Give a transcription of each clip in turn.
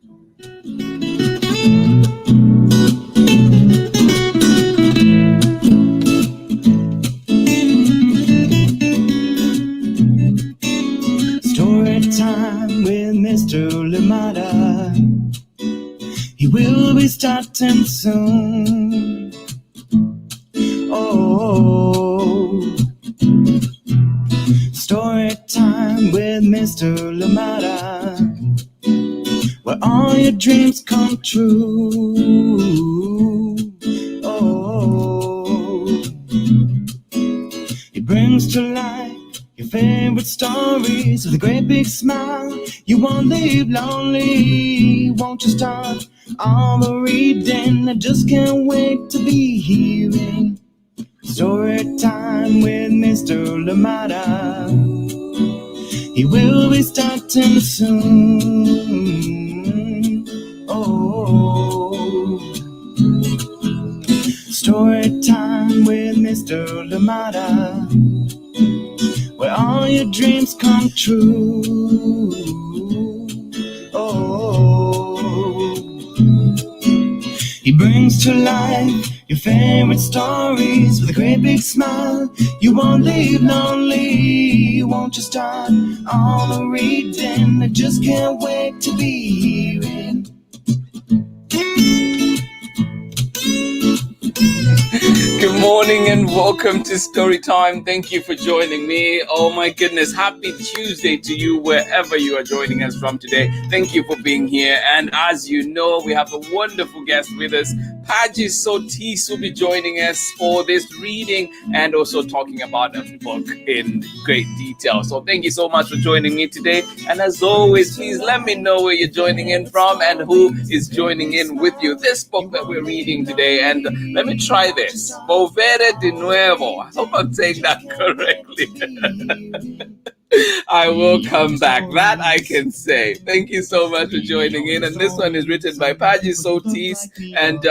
Story time with Mr. Limata. He will be starting soon. Oh, story time with Mr. Limata, where all your dreams come true. Oh, he brings to life your favorite stories with a great big smile. You won't leave lonely. Won't you start all the reading? I just can't wait to be hearing story time with Mr. Limata. He will be starting soon. Oh, story time with Mr. Limata, where all your dreams come true. Oh, he brings to life your favorite stories with a great big smile. You won't leave lonely. Won't you start all the reading? I just can't wait to be hearing. Good morning and welcome to Storytime. Thank you for joining me. Oh my goodness, happy Tuesday to you wherever you are joining us from today. Thank you for being here. And as you know, we have a wonderful guest with us. Padgy Soltis will be joining us for this reading and also talking about a book in great detail. So thank you so much for joining me today. And as always, please let me know where you're joining in from and who is joining in with you. This book that we're reading today, and let me try this. Volvere de nuevo. I hope I'm saying that correctly. I will come back. That I can say. Thank you so much for joining in. And this one is written by Padgy Soltis and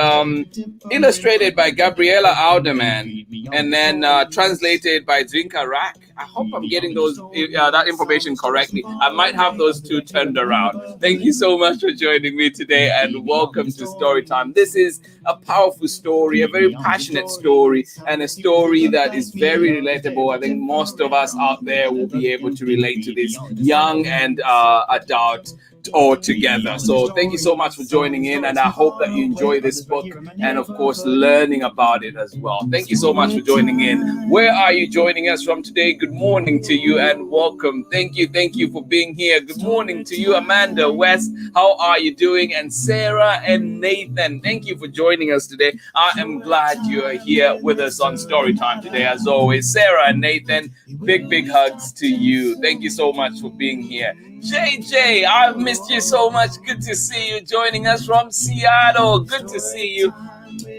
illustrated by GABRIELLA ALDEMAN, and then translated by DZVINKA RAK. I hope I'm getting those that information correctly. I might have those two turned around. Thank you so much for joining me today, and welcome to Storytime. This is a powerful story, a very passionate story, and a story that is very relatable. I think most of us out there will be able to relate to this, young and adult all together. So thank you so much for joining in, and I hope that you enjoy this book and of course learning about it as well. Thank you so much for joining in. Where are you joining us from today? Good morning to you and welcome. Thank you for being here. Good morning to you, Amanda West. How are you doing? And Sarah and Nathan, thank you for joining us today. I am glad you are here with us on Storytime today. As always, Sarah and Nathan, big hugs to you. Thank you so much for being here. JJ, I've missed you so much. Good to see you joining us from Seattle. Good to see you.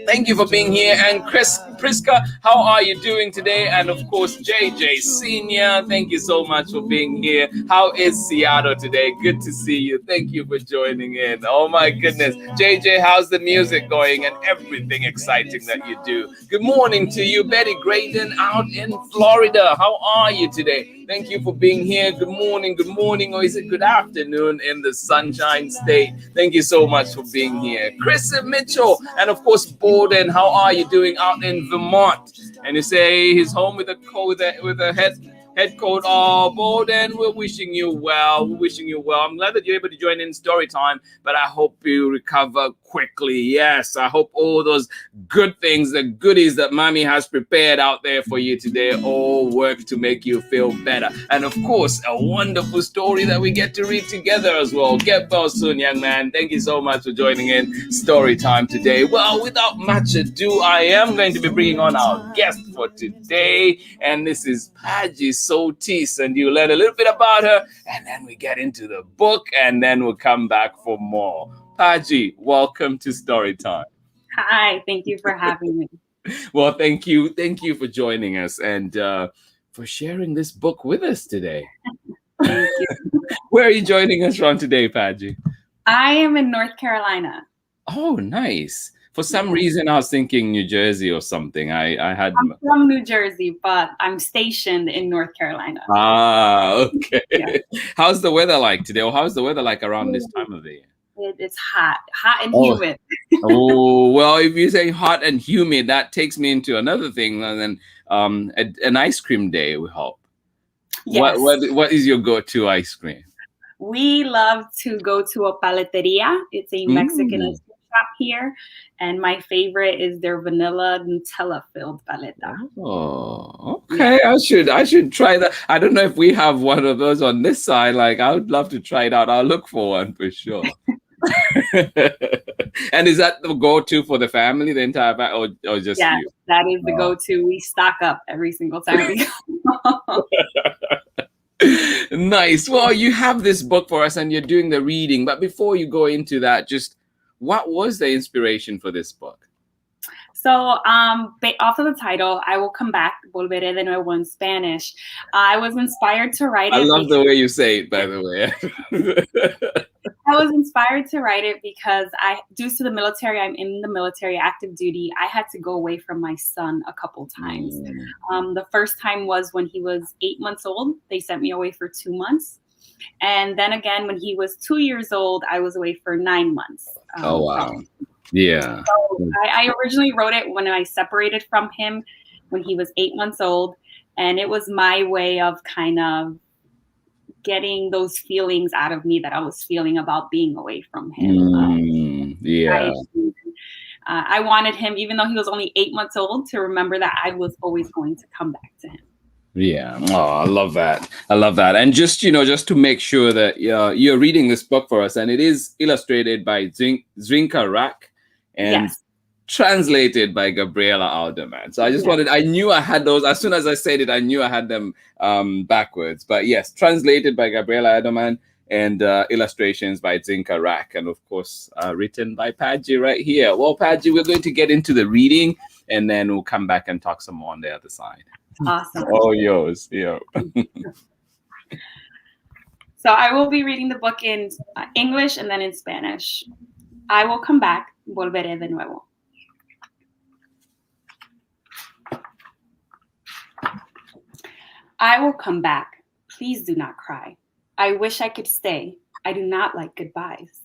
Thank you for being here. And Priska, how are you doing today? And of course, JJ Senior, thank you so much for being here. How is Seattle today? Good to see you. Thank you for joining in. Oh my goodness. JJ, how's the music going and everything exciting that you do? Good morning to you, Betty Graydon out in Florida. How are you today? Thank you for being here. Good morning, or is it good afternoon in the Sunshine State? Thank you so much for being here. Chris and Mitchell, and of course, Borden, how are you doing out in Vermont? And you say he's home with a cold, with a head cold. Oh, Borden, we're wishing you well. I'm glad that you're able to join in Storytime, but I hope you recover quickly. Yes, I hope all those good things, the goodies that Mommy has prepared out there for you today all work to make you feel better. And of course, a wonderful story that we get to read together as well. Get well soon, young man. Thank you so much for joining in Storytime today. Well, without much ado, I am going to be bringing on our guest for today, and this is Padgy Soltis, and you learn a little bit about her, and then we get into the book, and then we'll come back for more. Padgy, welcome to Storytime. Hi, thank you for having me. Well, thank you for joining us and for sharing this book with us today. Thank you. Where are you joining us from today, Padgy? I am in North Carolina. Oh, nice. For some reason, I was thinking New Jersey or something. I'm from New Jersey, but I'm stationed in North Carolina. Ah, okay. Yeah. How's the weather like today? Or how's the weather like around this time of the year? It's hot and Oh. humid. Oh, well, if you say hot and humid, that takes me into another thing, and then an ice cream day, we hope. Yes. What is your go-to ice cream? We love to go to a paleteria. It's a Mexican ice cream shop here. And my favorite is their vanilla Nutella-filled paleta. Oh, okay. Yeah. I should try that. I don't know if we have one of those on this side. Like, I would love to try it out. I'll look for one for sure. And is that the go-to for the family, the entire family, or just you? That is the go-to. We stock up every single time we go. Nice. Well, you have this book for us and you're doing the reading. But before you go into that, just what was the inspiration for this book? So off of the title, I Will Come Back, Volveré de Nuevo in Spanish. I was inspired to write it. I love the way you say it, by the way. I was inspired to write it because due to the military, I'm in the military, active duty. I had to go away from my son a couple times. The first time was when he was 8 months old. They sent me away for 2 months. And then again, when he was 2 years old, I was away for 9 months. Oh, wow. Yeah. So I originally wrote it when I separated from him when he was 8 months old. And it was my way of kind of getting those feelings out of me that I was feeling about being away from him. I wanted him, even though he was only 8 months old, to remember that I was always going to come back to him. Yeah. Oh, I love that. I love that. And just to make sure that you're reading this book for us, and it is illustrated by DZVINKA RAK and translated by GABRIELLA ALDEMAN. So I just I knew I had those. As soon as I said it, I knew I had them backwards. But yes, translated by GABRIELLA ALDEMAN and illustrations by DZVINKA RAK. And of course, written by Padgy right here. Well, Padgy, we're going to get into the reading and then we'll come back and talk some more on the other side. Awesome. All yours. Yeah. So I will be reading the book in English and then in Spanish. I will come back. Volveré de nuevo. I will come back. Please do not cry. I wish I could stay. I do not like goodbyes.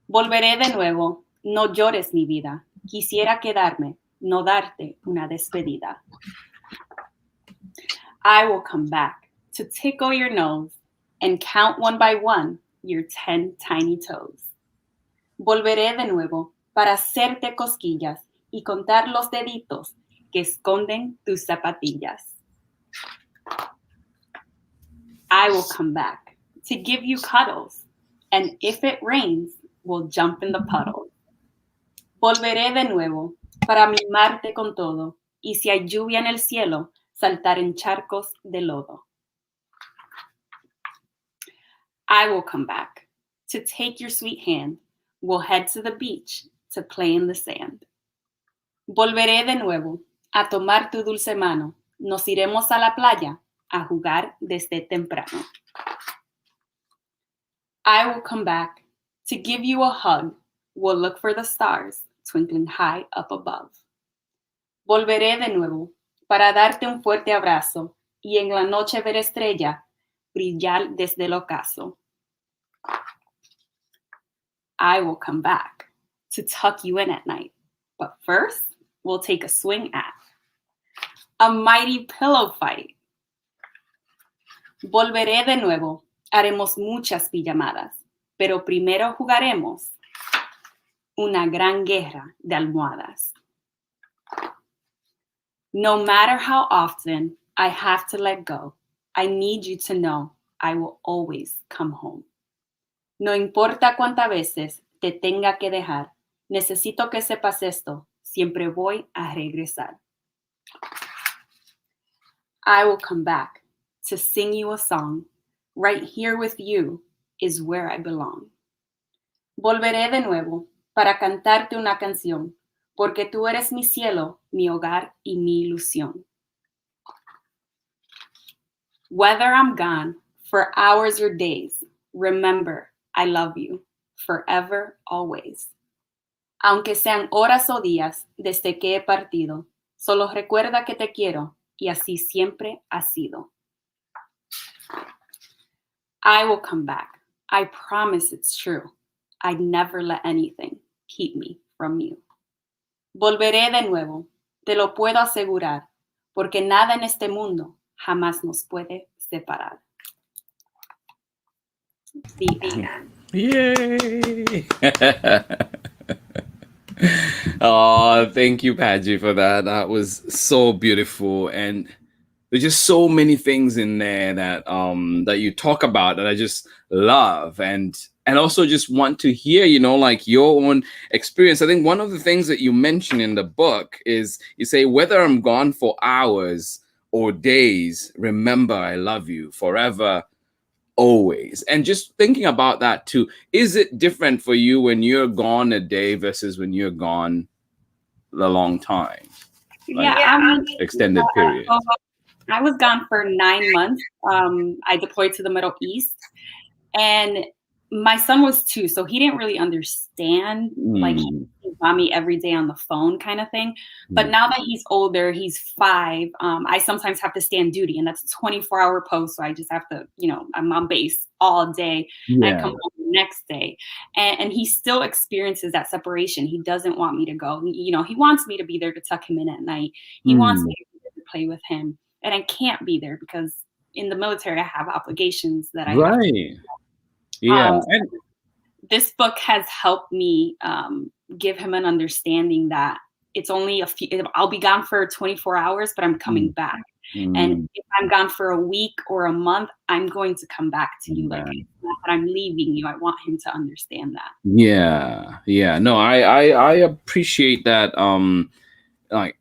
Volveré de nuevo. No llores, mi vida. Quisiera quedarme, no darte una despedida. I will come back to tickle your nose and count one by one your 10 tiny toes. Volveré de nuevo para hacerte cosquillas y contar los deditos que esconden tus zapatillas. I will come back to give you cuddles, and if it rains, we'll jump in the puddle. Volveré de nuevo para mimarte con todo, y si hay lluvia en el cielo, saltar en charcos de lodo. I will come back to take your sweet hand. We'll head to the beach to play in the sand. Volveré de nuevo a tomar tu dulce mano. Nos iremos a la playa a jugar desde temprano. I will come back to give you a hug. We'll look for the stars twinkling high up above. Volveré de nuevo para darte un fuerte abrazo y en la noche ver estrella brillar desde el ocaso. I will come back to tuck you in at night, but first we'll take a swing at a mighty pillow fight. Volveré de nuevo, haremos muchas pijamadas, pero primero jugaremos una gran guerra de almohadas. No matter how often I have to let go, I need you to know I will always come home. No importa cuántas veces te tenga que dejar, necesito que sepas esto, siempre voy a regresar. I will come back to sing you a song. Right here with you is where I belong. Volveré de nuevo para cantarte una canción, porque tú eres mi cielo, mi hogar y mi ilusión. Whether I'm gone for hours or days, remember, I love you forever, always. Aunque sean horas o días desde que he partido, solo recuerda que te quiero y así siempre ha sido. I will come back. I promise it's true. I'd never let anything keep me from you. Volveré de nuevo, te lo puedo asegurar, porque nada en este mundo jamás nos puede separar. The end. Yay! Oh, thank you, Padgy, for that. That was so beautiful, and there's just so many things in there that that you talk about that I just love, and also just want to hear, you know, like your own experience. I think one of the things that you mention in the book is you say, whether I'm gone for hours or days, remember I love you forever, always. And just thinking about that too, is it different for you when you're gone a day versus when you're gone a long time? Like, extended period. I was gone for 9 months. I deployed to the Middle East, and my son was 2, so he didn't really understand like mommy every day on the phone kind of thing. But now that he's older, he's 5, I sometimes have to stand duty, and that's a 24-hour post. So I just have to, you know, I'm on base all day, and I come home the next day. And he still experiences that separation. He doesn't want me to go. You know, he wants me to be there to tuck him in at night. He wants me to be there to play with him. And I can't be there because in the military, I have obligations that I have to do. Yeah. And this book has helped me give him an understanding that it's only a few, I'll be gone for 24 hours, but I'm coming back. And if I'm gone for a week or a month, I'm going to come back to you. Like, it's not that I'm leaving you. I want him to understand that. Yeah. Yeah. No, I appreciate that. Like,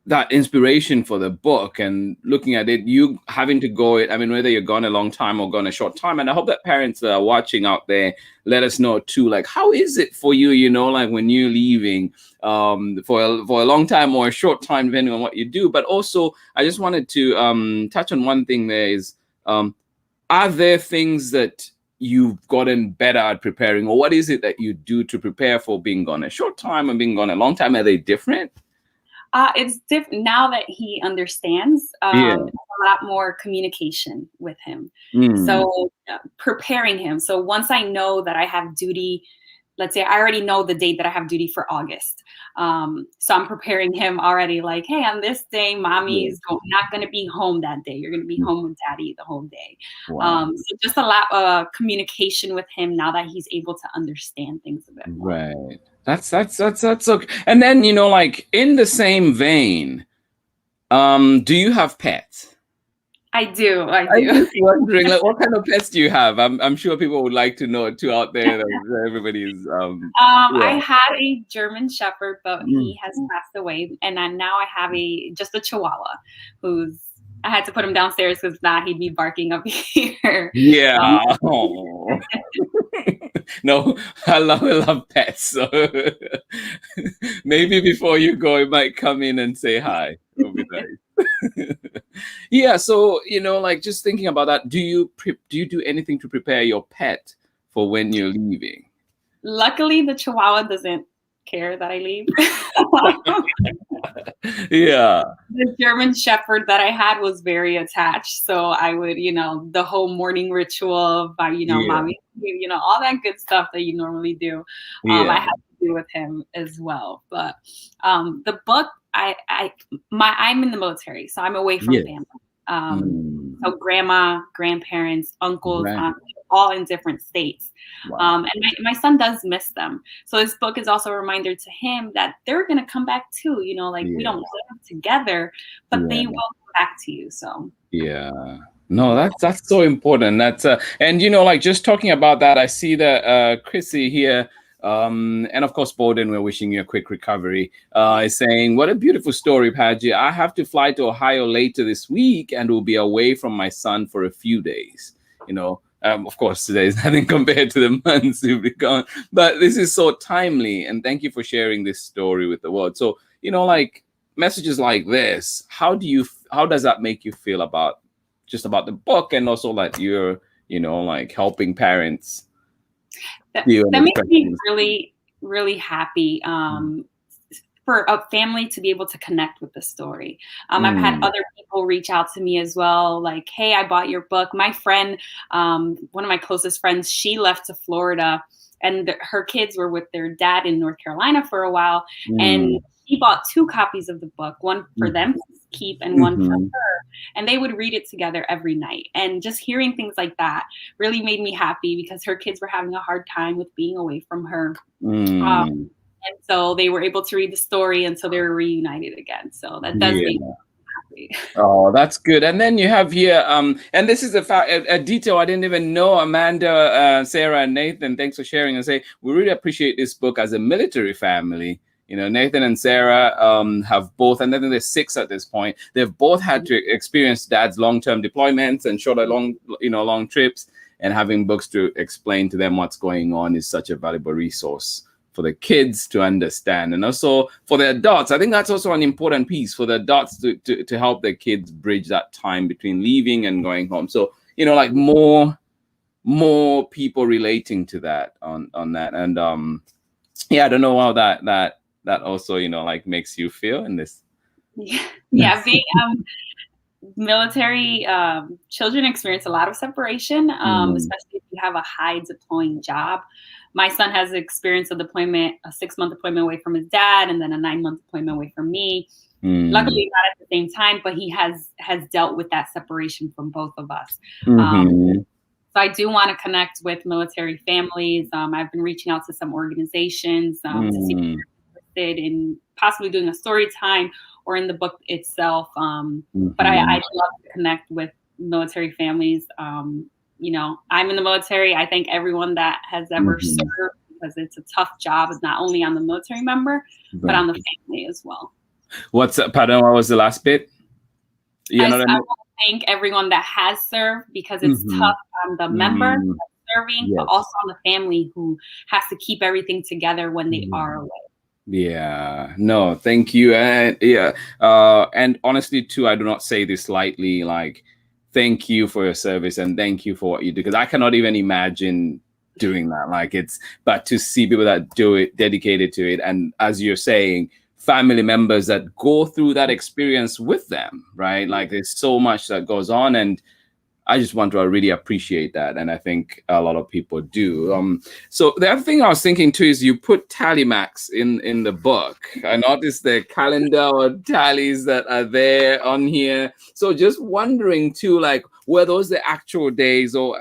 that inspiration for the book, and looking at it, you having to go it. I mean, whether you're gone a long time or gone a short time. And I hope that parents that are watching out there, let us know too, like, how is it for you, you know, like when you're leaving for a long time or a short time, depending on what you do. But also, I just wanted to touch on one thing there is, are there things that you've gotten better at preparing, or what is it that you do to prepare for being gone a short time and being gone a long time? Are they different? It's different now that he understands. A lot more communication with him. So preparing him. So once I know that I have duty, let's say I already know the date that I have duty for August. So I'm preparing him already, like, hey, on this day, mommy's not going to be home that day. You're going to be home with daddy the whole day. So just a lot of communication with him now that he's able to understand things a bit more. Right. That's okay. And then, you know, like in the same vein, do you have pets? I do. I'm just wondering, like, what kind of pets do you have? I'm sure people would like to know too out there. That everybody's. I had a German Shepherd, but he has passed away, and now I have just a Chihuahua, who's. I had to put him downstairs because not he'd be barking up here. Yeah. No, I love pets. So maybe before you go, it might come in and say hi. It'll be nice. Yeah. So, you know, like just thinking about that, do you do anything to prepare your pet for when you're leaving? Luckily, the Chihuahua doesn't care that I leave. Yeah. The German Shepherd that I had was very attached. So I would, you know, the whole morning ritual of, you know, mommy, you know, all that good stuff that you normally do. I had to do with him as well. But the book, I'm in the military, so I'm away from family. So grandma, grandparents, uncles, aunts, all in different states. And my son does miss them. So this book is also a reminder to him that they're going to come back too. You know, like we don't live together, but they will come back to you. So no, that's so important. That's and you know, like just talking about that, I see that Chrissy here. And of course, Bowden, we're wishing you a quick recovery. Is saying, what a beautiful story, Padgy. I have to fly to Ohio later this week and will be away from my son for a few days. You know, of course, today is nothing compared to the months you'll be gone. But this is so timely. And thank you for sharing this story with the world. So, you know, like messages like this, how does that make you feel about the book, and also like you're, you know, like helping parents? That makes me really, really happy. for a family to be able to connect with the story. I've had other people reach out to me as well, like, hey, I bought your book. My friend, one of my closest friends, she left to Florida, and her kids were with their dad in North Carolina for a while. And he bought 2 copies of the book, one for them to keep and one for her. And they would read it together every night. And just hearing things like that really made me happy, because her kids were having a hard time with being away from her. And so they were able to read the story, and so they were reunited again. So that does make me happy. Oh, that's good. And then you have here, and this is a detail I didn't even know. Amanda, Sarah, and Nathan, thanks for sharing, and say we really appreciate this book as a military family. You know, Nathan and Sarah have both, and then there's 6 at this point. They've both had to experience dad's long-term deployments and shorter long trips, and having books to explain to them what's going on is such a valuable resource for the kids to understand, and also for the adults. I think that's also an important piece for the adults to help their kids bridge that time between leaving and going home. So, you know, like more people relating to that on that. And yeah, I don't know how that also, you know, like makes you feel in this. Yeah, being military, children experience a lot of separation, especially if you have a high deploying job. My son has experienced a deployment, a 6-month deployment away from his dad, and then a 9-month deployment away from me. Luckily not at the same time, but he has dealt with that separation from both of us. So I do want to connect with military families. I've been reaching out to some organizations to see if they're interested in possibly doing a story time or in the book itself. But I'd love to connect with military families. You know, I'm in the military. I thank everyone that has ever served, because it's a tough job. It's not only on the military member, but on the family as well. Pardon, what was the last bit? I want to thank everyone that has served, because it's tough on the member that's serving, but also on the family who has to keep everything together when they are away. Yeah, no, thank you. And and honestly too, I do not say this lightly, like, thank you for your service and thank you for what you do, because I cannot even imagine doing that. Like, but to see people that do it, dedicated to it, and as you're saying, family members that go through that experience with them, right? Like, there's so much that goes on, and I just want to really appreciate that, and I think a lot of people do. So the other thing I was thinking too is you put tally marks in the book. I noticed the calendar or tallies that are there on here. So just wondering too, like, were those the actual days, or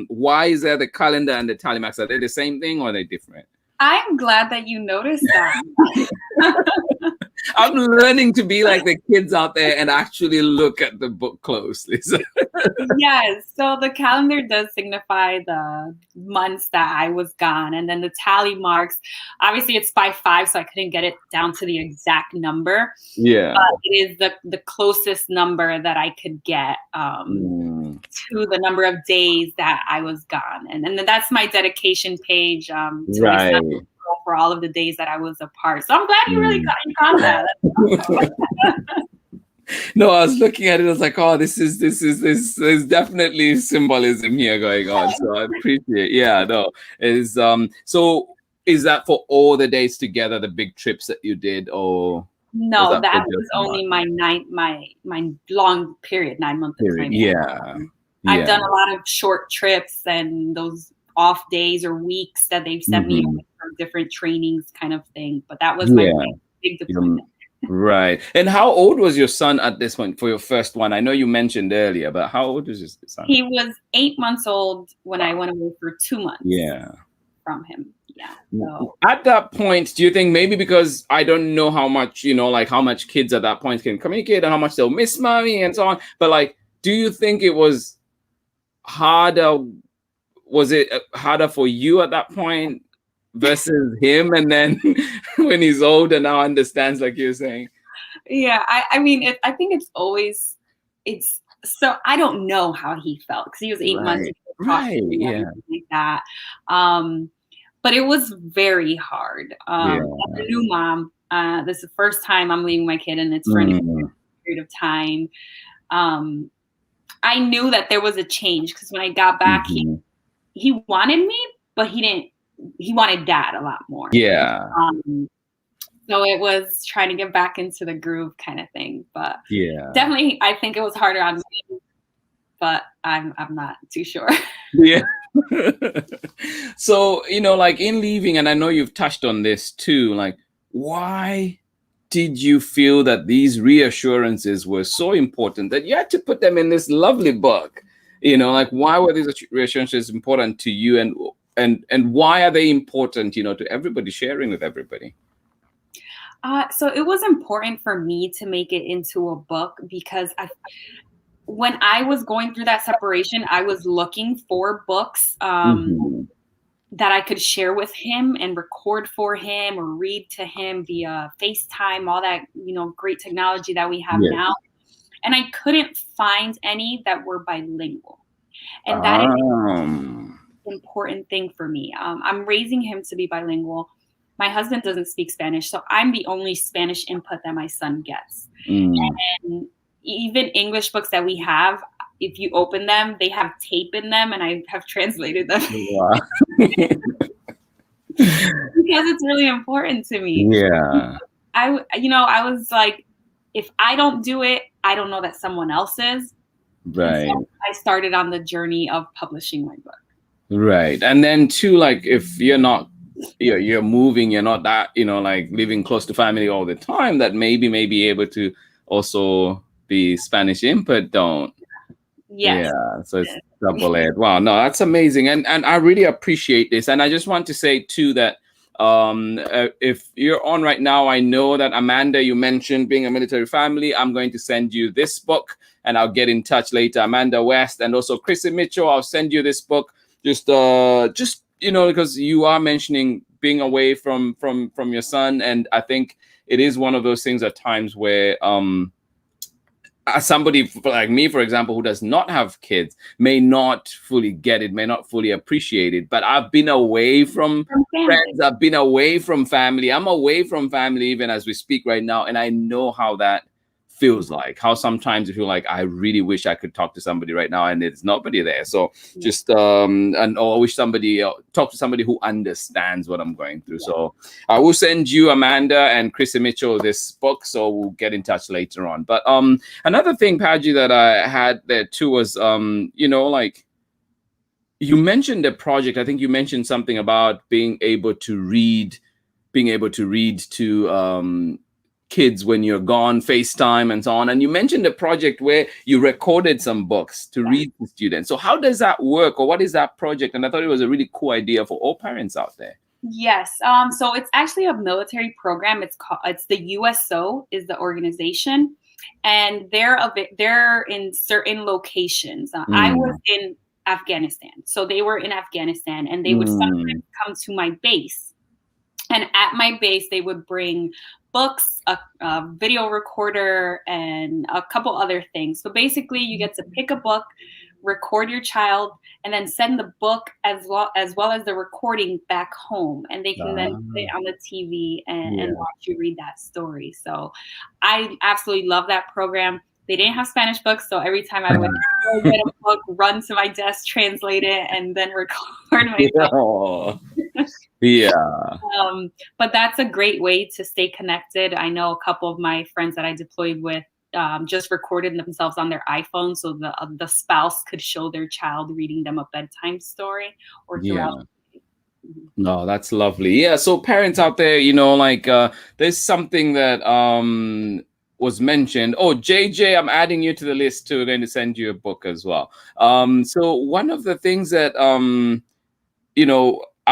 why is there the calendar and the tally marks? Are they the same thing or are they different? I'm glad that you noticed that. I'm learning to be like the kids out there and actually look at the book closely. Yes. So the calendar does signify the months that I was gone. And then the tally marks, obviously it's by 5, so I couldn't get it down to the exact number. Yeah. But it is the closest number that I could get to the number of days that I was gone. And then that's my dedication page to right. for all of the days that I was apart. So I'm glad you really got that. No, I was looking at it. I was like, "Oh, there's definitely symbolism here going on." So I appreciate. Yeah, no, so is that for all the days together, the big trips that you did, or no? That was only my long period, 9-month period. Yeah, I've done a lot of short trips and those off days or weeks that they've sent me for different trainings, kind of thing. But that was my big deployment. Right. And how old was your son at this point for your first one? I know you mentioned earlier, but how old was your son? He was 8 months old when I went away for 2 months. Yeah. From him. Yeah. So. At that point, do you think maybe because I don't know how much, like how much kids at that point can communicate and how much they'll miss mommy and so on, but like, do you think it was harder? Was it harder for you at that point versus him, and then when he's old and now understands, like you're saying? Yeah, I mean, I think it's so I don't know how he felt, because he was 8 months, right? Yeah, like that. But it was very hard. As a new mom, this is the first time I'm leaving my kid, and it's for an period of time. I knew that there was a change, because when I got back, he wanted me, but he wanted dad a lot more. Yeah. So it was trying to get back into the groove kind of thing. But Yeah. definitely, I think it was harder on me, but I'm not too sure. Yeah. So, like in leaving, and I know you've touched on this too, like why did you feel that these reassurances were so important that you had to put them in this lovely book? Like why were these reassurances important to you, and why are they important, to everybody, sharing with everybody? So it was important for me to make it into a book because when I was going through that separation, I was looking for books that I could share with him and record for him or read to him via FaceTime, all that, great technology that we have now. And I couldn't find any that were bilingual. And that is an important thing for me. I'm raising him to be bilingual. My husband doesn't speak Spanish, so I'm the only Spanish input that my son gets. And even English books that we have, if you open them, they have tape in them, and I have translated them. Wow. Because it's really important to me. Yeah. I was like, if I don't do it, I don't know that someone else is. Right. So I started on the journey of publishing my book. Right. And then too, like if you're moving, you're not that, like living close to family all the time, that maybe may be able to also be Spanish input, don't. Yes. Yeah. So it's double-edged. Wow. No, that's amazing. And I really appreciate this. And I just want to say too that if you're on right now, I know that Amanda, you mentioned being a military family. I'm going to send you this book and I'll get in touch later. Amanda West and also Chrissy Mitchell, I'll send you this book. Just because you are mentioning being away from your son, and I think it is one of those things at times where somebody like me, for example, who does not have kids may not fully get it, may not fully appreciate it. But I've been away from friends, I've been away from family. I'm away from family even as we speak right now, and I know how that feels like, how sometimes you feel like I really wish I could talk to somebody right now and there's nobody there. So just or I wish somebody talk to somebody who understands what I'm going through. So I will send you, Amanda and Chrissy Mitchell, this book, so we'll get in touch later on. But another thing, Padgy, that I had there too was like you mentioned a project. I think you mentioned something about being able to read to kids when you're gone, FaceTime and so on. And you mentioned a project where you recorded some books to read to students. So how does that work, or what is that project? And I thought it was a really cool idea for all parents out there. Yes. So it's actually a military program. It's the USO is the organization, and they're in certain locations. I was in Afghanistan, so they were in Afghanistan, and they would sometimes come to my base. And at my base, they would bring books, a video recorder, and a couple other things. So basically, you get to pick a book, record your child, and then send the book as well as the recording back home. And they can then put it on the TV and watch you read that story. So I absolutely love that program. They didn't have Spanish books, so every time I would get a book, run to my desk, translate it, and then record myself. But that's a great way to stay connected. I know a couple of my friends that I deployed with just recorded themselves on their iPhone, so the spouse could show their child reading them a bedtime story or throughout. No, that's lovely. Yeah, so parents out there, there's something that was mentioned. Oh, JJ, I'm adding you to the list too. We're going to send you a book as well. So one of the things that I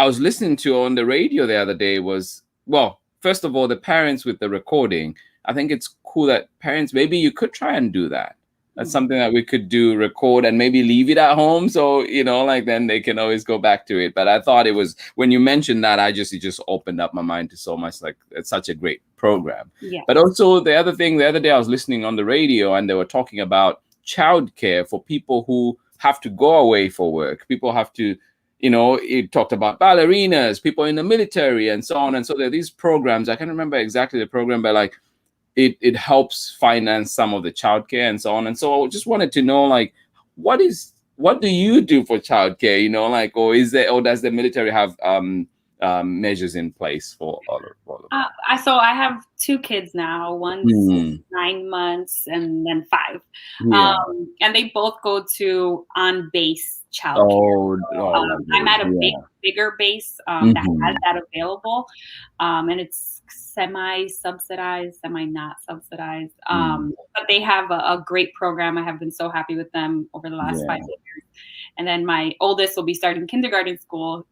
was listening to on the radio the other day was, well, first of all, the parents with the recording. I think it's cool that parents, maybe you could try and do that. That's something that we could do, record and maybe leave it at home. So, then they can always go back to it. But I thought it was, when you mentioned that, it just opened up my mind to so much. Like, it's such a great program. Yeah. But also the other day I was listening on the radio and they were talking about childcare for people who have to go away for work. People have to, it talked about ballerinas, people in the military and so on. And so there are these programs. I can't remember exactly the program, but like, it helps finance some of the childcare and so on. And so I just wanted to know, like, what do you do for childcare? Or does the military have measures in place for all of that? So I have 2 kids now. One's 9 months and then 5. Yeah. And they both go to on-base childcare. I'm at a bigger base that has that available. And it's semi-subsidized, semi-not subsidized. But they have a great program. I have been so happy with them over the last 5 years. And then my oldest will be starting kindergarten school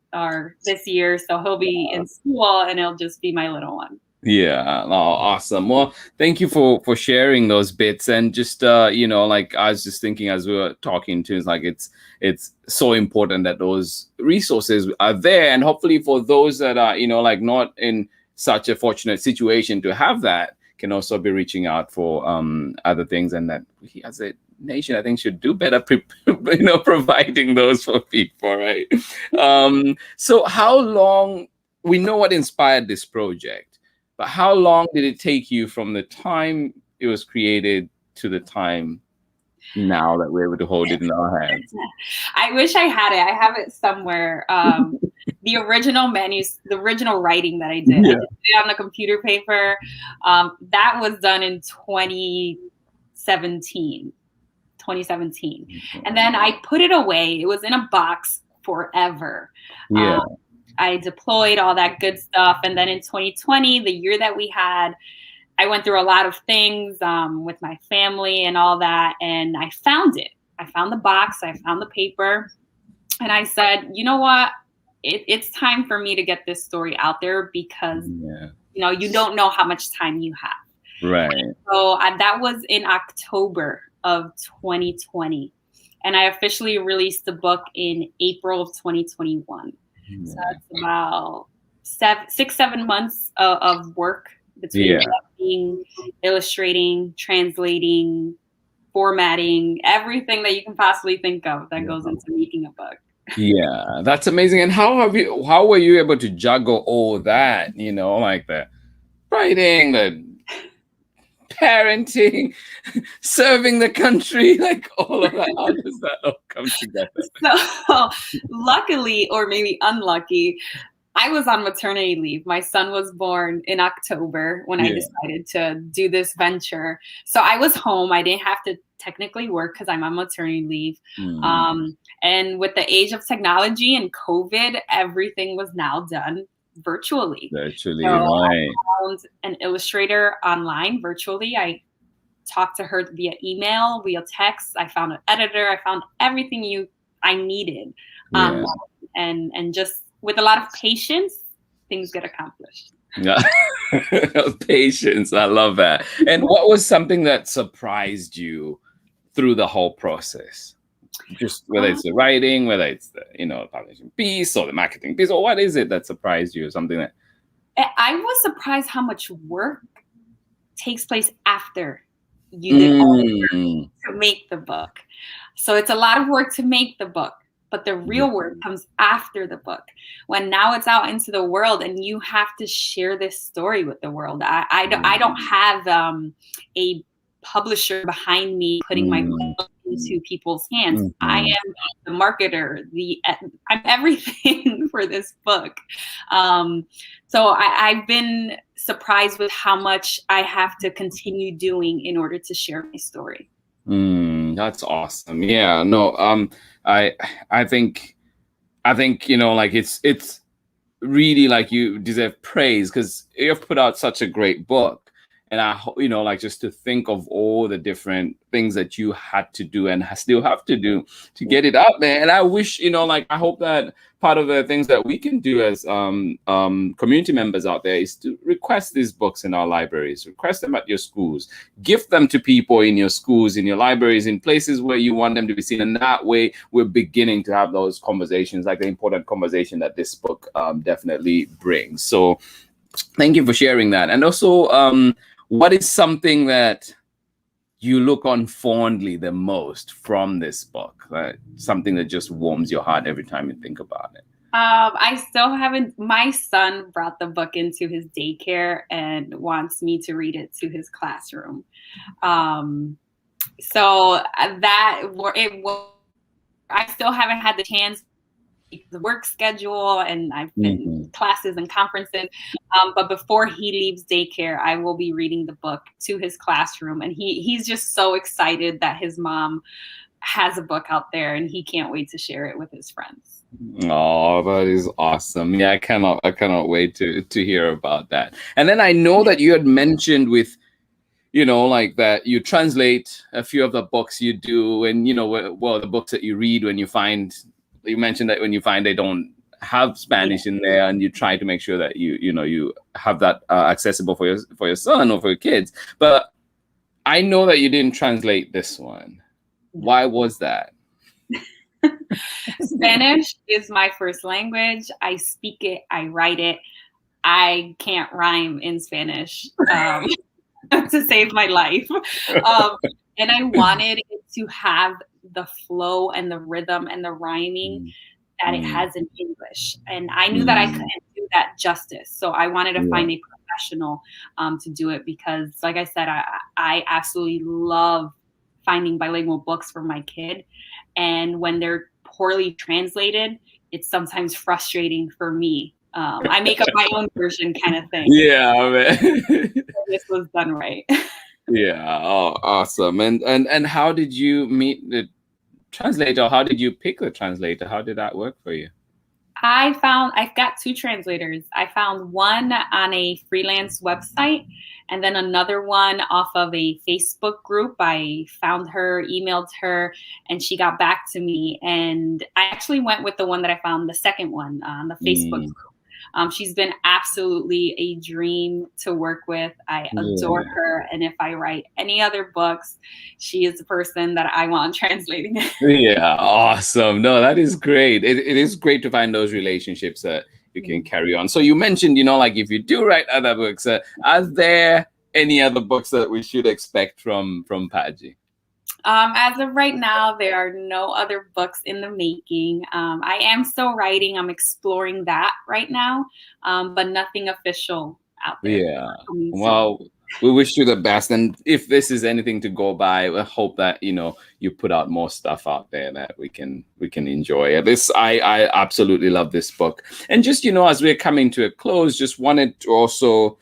this year. So he'll be in school and it'll just be my little one. Yeah. Oh, awesome. Well, thank you for sharing those bits. And just, you know, like I was just thinking as we were talking to, it's like it's so important that those resources are there. And hopefully for those that are, you know, like not in such a fortunate situation to have that, can also be reaching out for other things, and that we as a nation, I think, should do better, you know, providing those for people, right? So how long, we know what inspired this project, but how long did it take you from the time it was created to the time now that we're able to hold it in our hands? I wish I had it. I have it somewhere. The original the original writing that I did, I did it on the computer paper. That was done in 2017. And then I put it away. It was in a box forever. I deployed all that good stuff. And then in 2020, the year that we had, I went through a lot of things with my family and all that. And I found it. I found the box. I found the paper. And I said, you know what? It's time for me to get this story out there, because, you know, you don't know how much time you have. Right. So that was in October of 2020. And I officially released the book in April of 2021. So that's about 6-7 months of work between writing, illustrating, translating, formatting, everything that you can possibly think of that goes into making a book. Yeah, that's amazing. And how were you able to juggle all that, you know, like the writing, the parenting, serving the country, like all of that? How does that all come together? So luckily, or maybe unlucky, I was on maternity leave. My son was born in October when I decided to do this venture. So I was home. I didn't have to technically work because I'm on maternity leave. And with the age of technology and COVID, everything was now done virtually. So I found an illustrator online virtually. I talked to her via email, via text. I found an editor. I found everything I needed. And just with a lot of patience, things get accomplished. Yeah. Patience. I love that. And what was something that surprised you through the whole process? Just whether it's the writing, whether it's the, you know, publishing piece or the marketing piece, or what is it that surprised you, or something that? I was surprised how much work takes place after you did all the work to make the book. So it's a lot of work to make the book, but the real work comes after the book, when now it's out into the world and you have to share this story with the world. I don't have a publisher behind me putting my book into people's hands. I am the marketer, I'm everything for this book. So I've been surprised with how much I have to continue doing in order to share my story. That's awesome. Yeah, no, I think, you know, like it's really, like, you deserve praise because you've put out such a great book. And I hope, you know, like, just to think of all the different things that you had to do and still have to do to get it out there. And I wish, you know, like, I hope that part of the things that we can do as community members out there is to request these books in our libraries, request them at your schools, gift them to people in your schools, in your libraries, in places where you want them to be seen. And that way we're beginning to have those conversations, like the important conversation that this book definitely brings. So thank you for sharing that. And also, what is something that you look on fondly the most from this book? Right? Something that just warms your heart every time you think about it. I still haven't. My son brought the book into his daycare and wants me to read it to his classroom. So I still haven't had the chance. The work schedule, and I've been classes and conferences. But before he leaves daycare, I will be reading the book to his classroom. And he's just so excited that his mom has a book out there, and he can't wait to share it with his friends. Oh, that is awesome. Yeah, I cannot wait to hear about that. And then I know that you had mentioned with, like that you translate a few of the books you do, and, well, the books that you read when you mentioned that when you find they don't have Spanish in there, and you try to make sure that you have that accessible for your son or for your kids. But I know that you didn't translate this one. Why was that? Spanish is my first language. I speak it. I write it. I can't rhyme in Spanish to save my life. And I wanted it to have the flow and the rhythm and the rhyming that it has in English. And I knew that I couldn't do that justice. So I wanted to find a professional to do it, because, like I said, I absolutely love finding bilingual books for my kid. And when they're poorly translated, it's sometimes frustrating for me. I make up my own version kind of thing. Yeah, man. This was done right. Yeah. Oh, awesome. And how did you meet the translator? How did you pick the translator? How did that work for you? I've got two translators. I found one on a freelance website, and then another one off of a Facebook group. I found her, emailed her, and she got back to me. And I actually went with the one that I found, the second one on the Facebook group. She's been absolutely a dream to work with. I adore her. And if I write any other books, she is the person that I want translating it. Yeah, awesome. No, that is great. It is great to find those relationships that you can carry on. So you mentioned, like if you do write other books, are there any other books that we should expect from Padgy? As of right now, there are no other books in the making. I am still writing. I'm exploring that right now, but nothing official out there. Yeah. Well, we wish you the best. And if this is anything to go by, I hope that, you put out more stuff out there that we can enjoy. I absolutely love this book. And just, as we're coming to a close, just wanted to also,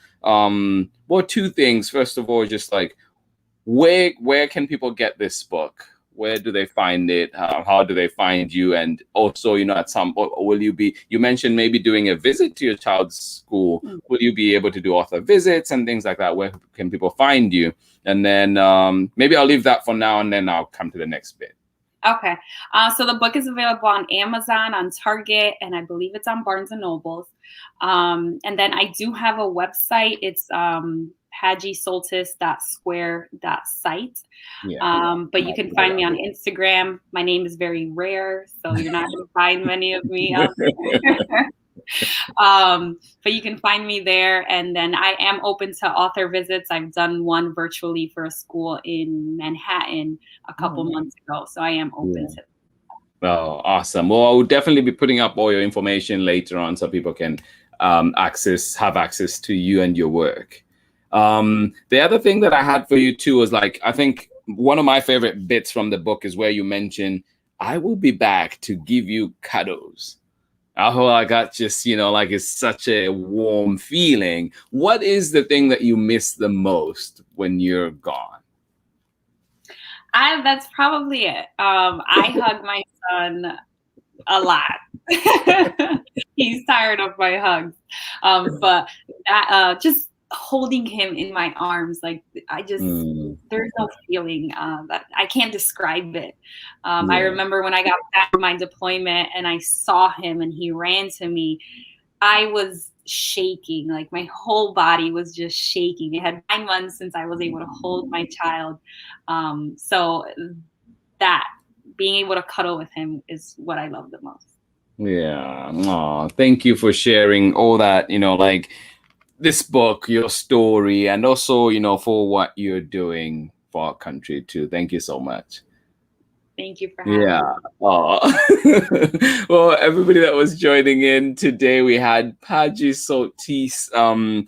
two things. First of all, just like, where can people get this book? Where do they find it? How do they find you? And also, at some point, you mentioned maybe doing a visit to your child's school. Will you be able to do author visits and things like that? Where can people find you? And then maybe I'll leave that for now, and then I'll come to the next bit. Okay. So the book is available on Amazon, on Target, and I believe it's on Barnes & Nobles. And then I do have a website. It's padgysoltis.square.site. But you can find me on Instagram. My name is very rare, so you're not going to find many of me out there. But you can find me there. And then I am open to author visits. I've done one virtually for a school in Manhattan a couple months ago. So I am open to that. Oh, awesome. Well, I will definitely be putting up all your information later on so people can have access to you and your work. The other thing that I had for you too was I think one of my favorite bits from the book is where you mention, I will be back to give you cuddles. I got just, it's such a warm feeling. What is the thing that you miss the most when you're gone? That's probably it. I hug my son a lot. He's tired of my hugs. But that, just holding him in my arms, there's no feeling that I can't describe it. I remember when I got back from my deployment and I saw him and he ran to me, I was shaking. My whole body was just shaking. It had 9 months since I was able to hold my child. So that being able to cuddle with him is what I love the most. Yeah. Oh, thank you for sharing all that, this book, your story, and also, for what you're doing for our country too. Thank you so much. Thank you for having me. Oh. Well, everybody that was joining in today, we had Padgy Soltis, of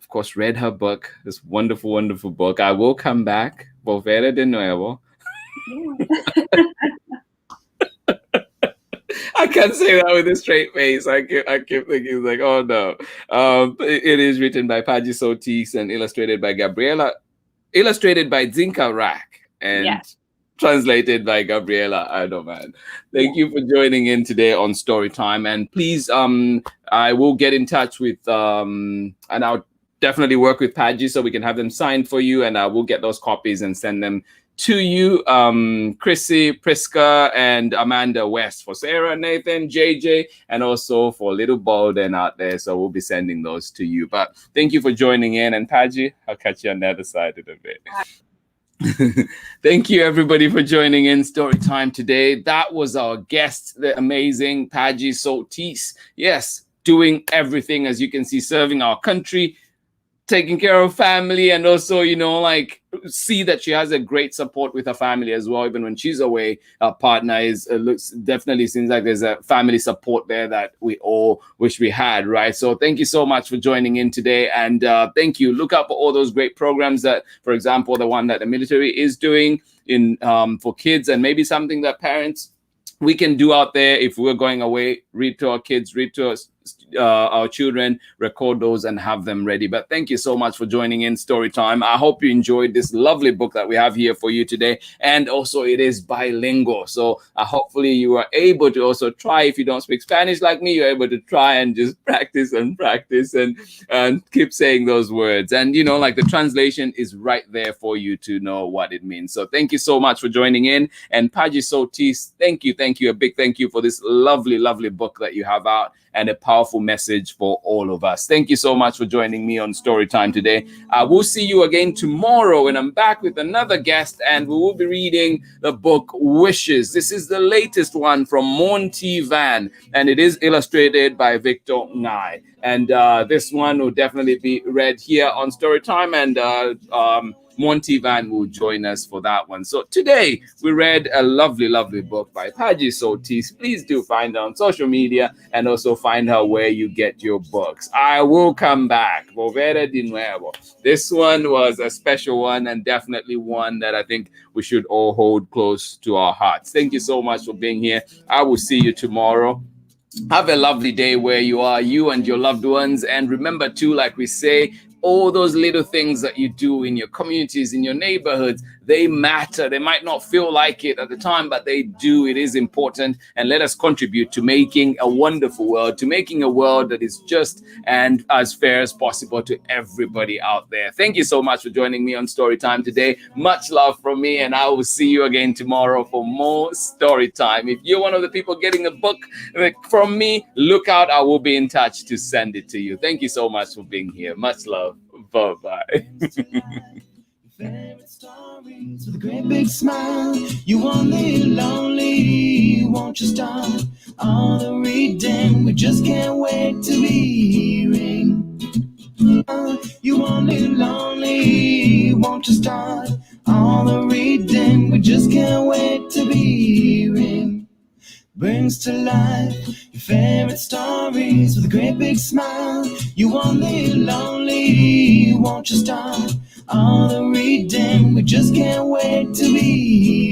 course, read her book, this wonderful, wonderful book. I will come back. Volveré de nuevo. I can't say that with a straight face. I keep thinking like, oh no. It is written by Padgy Soltis and illustrated by Gabriella, illustrated by DZVINKA RAK, and Yes. translated by Gabriella ALDEMAN. Thank you for joining in today on Storytime. And please, I will get in touch with and I'll definitely work with Padgy so we can have them signed for you, and I will get those copies and send them to you, Chrissy, Priska, and Amanda West, for Sarah, Nathan, JJ, and also for little Bolden out there. So we'll be sending those to you. But thank you for joining in. And Padgy, I'll catch you on the other side of the bit. Thank you, everybody, for joining in Storytime today. That was our guest, the amazing Padgy Soltis. Yes, doing everything, as you can see, serving our country, taking care of family, and also, you know, like, see that she has a great support with her family as well. Even when she's away, her partner is definitely seems like there's a family support there that we all wish we had, right? So thank you so much for joining in today, and thank you. Look out for all those great programs that, for example, the one that the military is doing in for kids, and maybe something that parents we can do out there if we're going away. Read to our kids, read to us, our children, record those and have them ready. But thank you so much for joining in Storytime. I hope you enjoyed this lovely book that we have here for you today, and also it is bilingual, so hopefully you are able to also try. If you don't speak Spanish like me, you're able to try and just practice and keep saying those words, and you know, like, the translation is right there for you to know what it means. So thank you so much for joining in. And Padgy Soltis, thank you, a big thank you for this lovely book that you have out, and a powerful message for all of us. Thank you so much for joining me on Storytime today. We'll see you again tomorrow when I'm back with another guest, and we will be reading the book Wishes. This is the latest one from Monty Van, and it is illustrated by Victor Ngai. And this one will definitely be read here on Storytime, and Monty Van will join us for that one. So today we read a lovely book by Padgy Soltis. Please do find her on social media, and also find her where you get your books. I will come back. Volvere de nuevo. This one was a special one, and definitely one that I think we should all hold close to our hearts. Thank you so much for being here. I will see you tomorrow. Have a lovely day where you are, you and your loved ones. And remember too, like we say, all those little things that you do in your communities, in your neighborhoods, they matter. They might not feel like it at the time, but they do. It is important. And let us contribute to making a wonderful world, to making a world that is just and as fair as possible to everybody out there. Thank you so much for joining me on Storytime today. Much love from me, and I will see you again tomorrow for more Storytime. If you're one of the people getting a book from me, look out. I will be in touch to send it to you. Thank you so much for being here. Much love. Bye-bye. Favorite stories with a great big smile. You only lonely, won't you start all the reading? We just can't wait to be hearing. You only lonely, won't you start all the reading? We just can't wait to be hearing. Brings to life your favorite stories with a great big smile. You only lonely, won't you start all the reading? We just can't wait to be